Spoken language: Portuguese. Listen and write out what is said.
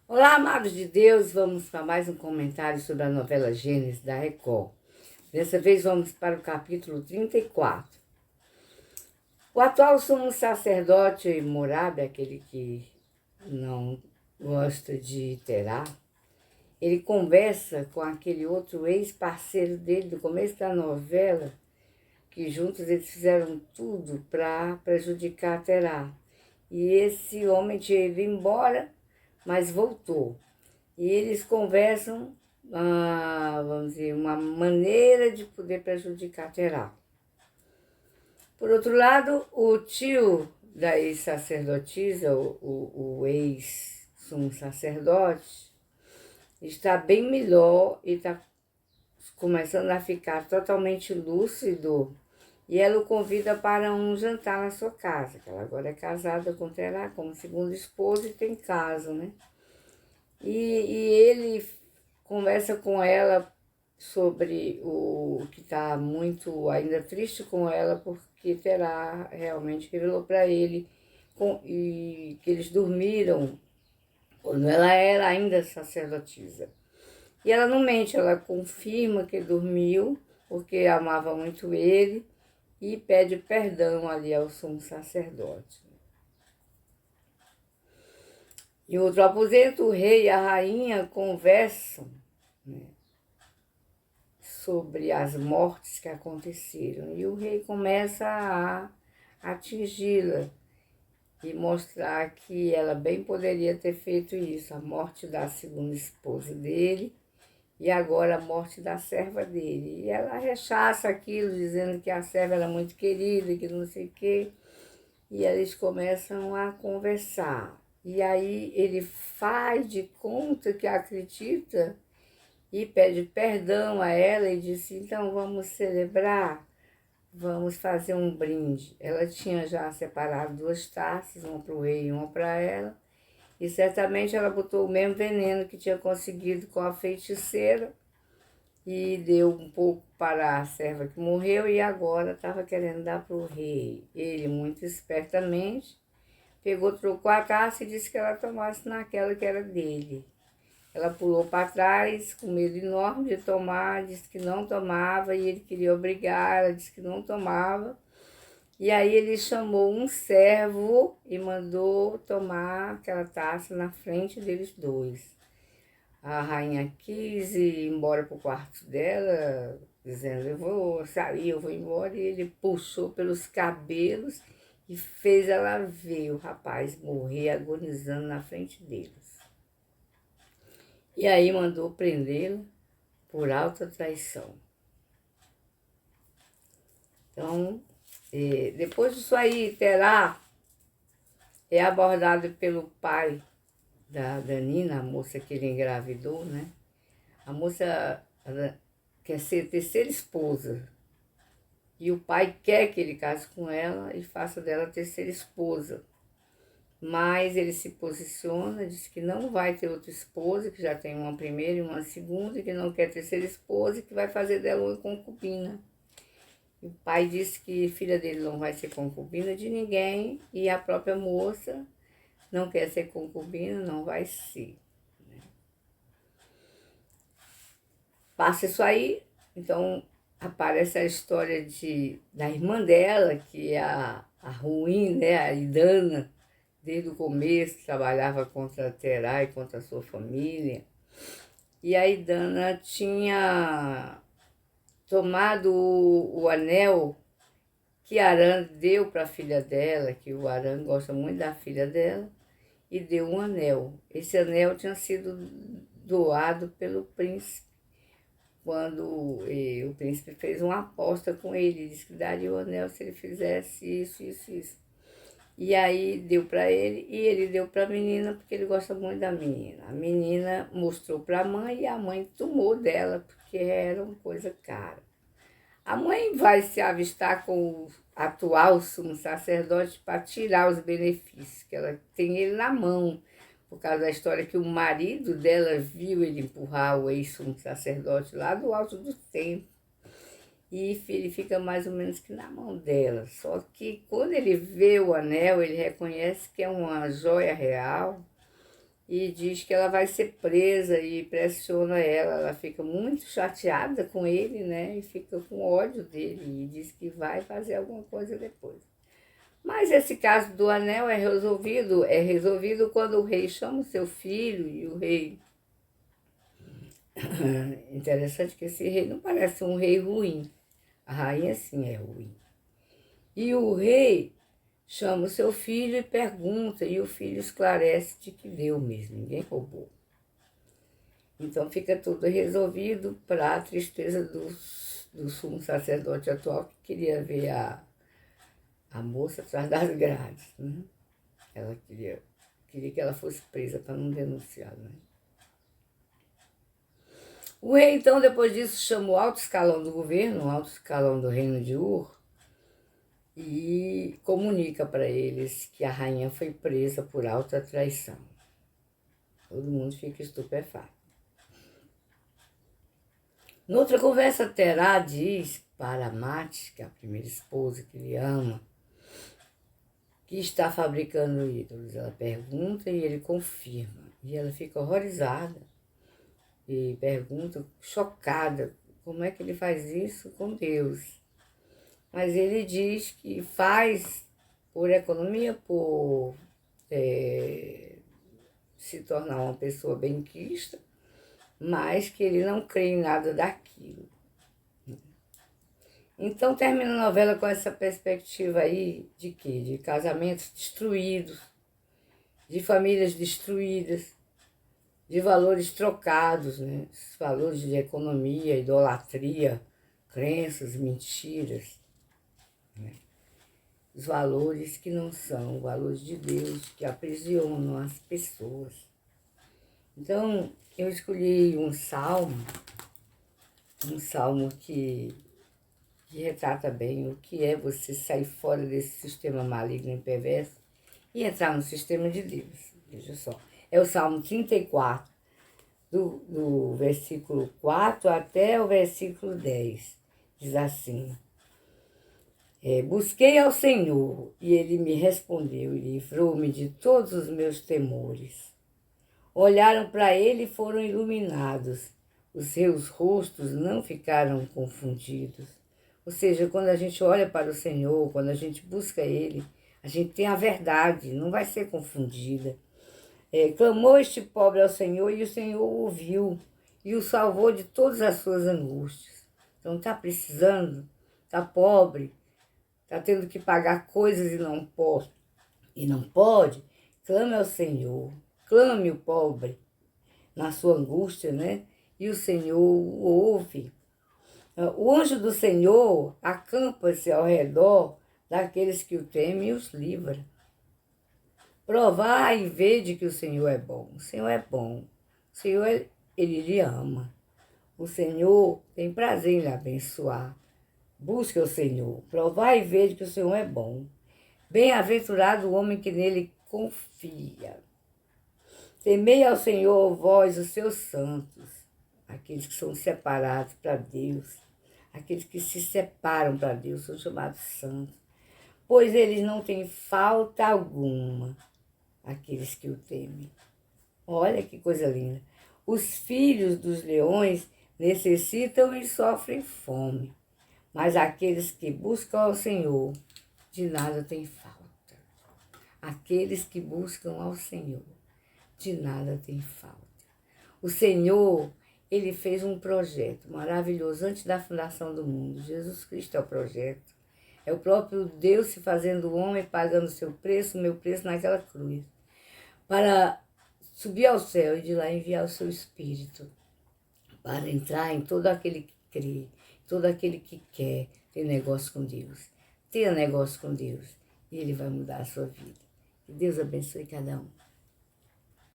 Olá, amados de Deus, vamos para mais um comentário sobre a novela Gênesis da Record. Dessa vez vamos para o capítulo 34. O atual sumo sacerdote Morabe, aquele que não gosta de Terá, ele conversa com aquele outro ex-parceiro dele do começo da novela, que juntos eles fizeram tudo para prejudicar Terá. E esse homem tinha ido embora, mas voltou. E eles conversam, vamos dizer, uma maneira de poder prejudicar Terá. Por outro lado, o tio da ex-sacerdotisa, o ex-sumo sacerdote, está bem melhor e está começando a ficar totalmente lúcido. E ela o convida para um jantar na sua casa, que ela agora é casada com Terá como segundo esposo e tem casa, né? E ele conversa com ela sobre o que está muito ainda triste com ela, porque Terá realmente revelou para ele e que eles dormiram quando ela era ainda sacerdotisa. E ela não mente, ela confirma que dormiu, porque amava muito ele, e pede perdão ali ao sumo sacerdote. Em outro aposento, o rei e a rainha conversam, né, sobre as mortes que aconteceram. E o rei começa a atingi-la e mostrar que ela bem poderia ter feito isso. A morte da segunda esposa dele e agora a morte da serva dele. E ela rechaça aquilo, dizendo que a serva era muito querida, que não sei o quê. E eles começam a conversar. E aí ele faz de conta que acredita e pede perdão a ela e disse, então vamos celebrar, vamos fazer um brinde. Ela tinha já separado 2 taças, uma para o rei e uma para ela, e certamente ela botou o mesmo veneno que tinha conseguido com a feiticeira e deu um pouco para a serva que morreu e agora estava querendo dar para o rei. Ele, muito espertamente, pegou, trocou a taça e disse que ela tomasse naquela que era dele. Ela pulou para trás, com medo enorme de tomar, disse que não tomava, e ele queria obrigar, ela disse que não tomava. E aí ele chamou um servo e mandou tomar aquela taça na frente deles dois. A rainha quis ir embora para o quarto dela, dizendo, eu vou sair, eu vou embora, e ele puxou pelos cabelos e fez ela ver o rapaz morrer agonizando na frente deles. E aí mandou prendê-la por alta traição. Então, depois disso aí, Terá é abordado pelo pai da Nina, a moça que ele engravidou, né? A moça quer ser terceira esposa. E o pai quer que ele case com ela e faça dela terceira esposa. Mas ele se posiciona, diz que não vai ter outra esposa, que já tem uma primeira e uma segunda, que não quer terceira esposa e que vai fazer dela uma concubina. E o pai disse que filha dele não vai ser concubina de ninguém e a própria moça não quer ser concubina, não vai ser. Passa isso aí, então aparece a história da irmã dela, que é a ruim, né, a Idana, desde o começo, trabalhava contra a Terá e contra a sua família. E a Idana tinha tomado o anel que Arã deu para a filha dela, que o Arã gosta muito da filha dela, e deu um anel. Esse anel tinha sido doado pelo príncipe, quando o príncipe fez uma aposta com ele, disse que daria o anel se ele fizesse isso, isso, isso. E aí deu para ele e ele deu para a menina porque ele gosta muito da menina. A menina mostrou para a mãe e a mãe tomou dela porque era uma coisa cara. A mãe vai se avistar com o atual sumo sacerdote para tirar os benefícios, que ela tem ele na mão, por causa da história que o marido dela viu ele empurrar o ex-sumo sacerdote lá do alto do templo. E ele fica mais ou menos que na mão dela. Só que quando ele vê o anel, ele reconhece que é uma joia real e diz que ela vai ser presa e pressiona ela. Ela fica muito chateada com ele, né? E fica com ódio dele e diz que vai fazer alguma coisa depois. Mas esse caso do anel é resolvido quando o rei chama o seu filho e o rei... Interessante que esse rei não parece um rei ruim. A rainha sim é ruim. E o rei chama o seu filho e pergunta, e o filho esclarece de que deu mesmo, ninguém roubou. Então fica tudo resolvido para a tristeza do sumo sacerdote atual, que queria ver a moça atrás das grades. Né? Ela queria que ela fosse presa para não denunciar. Né? O rei, então, depois disso, chama o alto escalão do governo, o alto escalão do reino de Ur, e comunica para eles que a rainha foi presa por alta traição. Todo mundo fica estupefato. Noutra conversa, Terá diz para Mate, que é a primeira esposa que ele ama, que está fabricando ídolos. Ela pergunta e ele confirma. E ela fica horrorizada e pergunta, chocada, como é que ele faz isso com Deus? Mas ele diz que faz por economia, por se tornar uma pessoa benquista, mas que ele não crê em nada daquilo. Então termina a novela com essa perspectiva aí de quê? De casamentos destruídos, de famílias destruídas, de valores trocados, né? Valores de economia, idolatria, crenças, mentiras. Né? Os valores que não são valores de Deus, que aprisionam as pessoas. Então, eu escolhi um salmo que retrata bem o que é você sair fora desse sistema maligno e perverso e entrar no sistema de Deus. Veja só, é o Salmo 34, do versículo 4 até o versículo 10. Diz assim: busquei ao Senhor, e Ele me respondeu e livrou-me de todos os meus temores. Olharam para Ele e foram iluminados. Os seus rostos não ficaram confundidos. Ou seja, quando a gente olha para o Senhor, quando a gente busca Ele, a gente tem a verdade, não vai ser confundida. Clamou este pobre ao Senhor e o Senhor o ouviu e o salvou de todas as suas angústias. Então está precisando, está pobre, está tendo que pagar coisas e não pode, clame ao Senhor, clame o pobre na sua angústia, né? E o Senhor o ouve. O anjo do Senhor acampa-se ao redor daqueles que o temem e os livra. Provai e vede que o Senhor é bom. O Senhor é bom. O Senhor, Ele lhe ama. O Senhor tem prazer em lhe abençoar. Busque o Senhor. Provai e vede que o Senhor é bom. Bem-aventurado o homem que nele confia. Temei ao Senhor, vós, os seus santos, aqueles que são separados para Deus, aqueles que se separam para Deus, são chamados santos, pois eles não têm falta alguma, aqueles que o temem. Olha que coisa linda. Os filhos dos leões necessitam e sofrem fome, mas aqueles que buscam ao Senhor, de nada têm falta. Aqueles que buscam ao Senhor, de nada tem falta. O Senhor, Ele fez um projeto maravilhoso antes da fundação do mundo. Jesus Cristo é o projeto. É o próprio Deus se fazendo homem, pagando o seu preço, o meu preço naquela cruz, para subir ao céu e de lá enviar o seu Espírito, para entrar em todo aquele que crê, todo aquele que quer ter negócio com Deus. Tenha negócio com Deus e Ele vai mudar a sua vida. Que Deus abençoe cada um.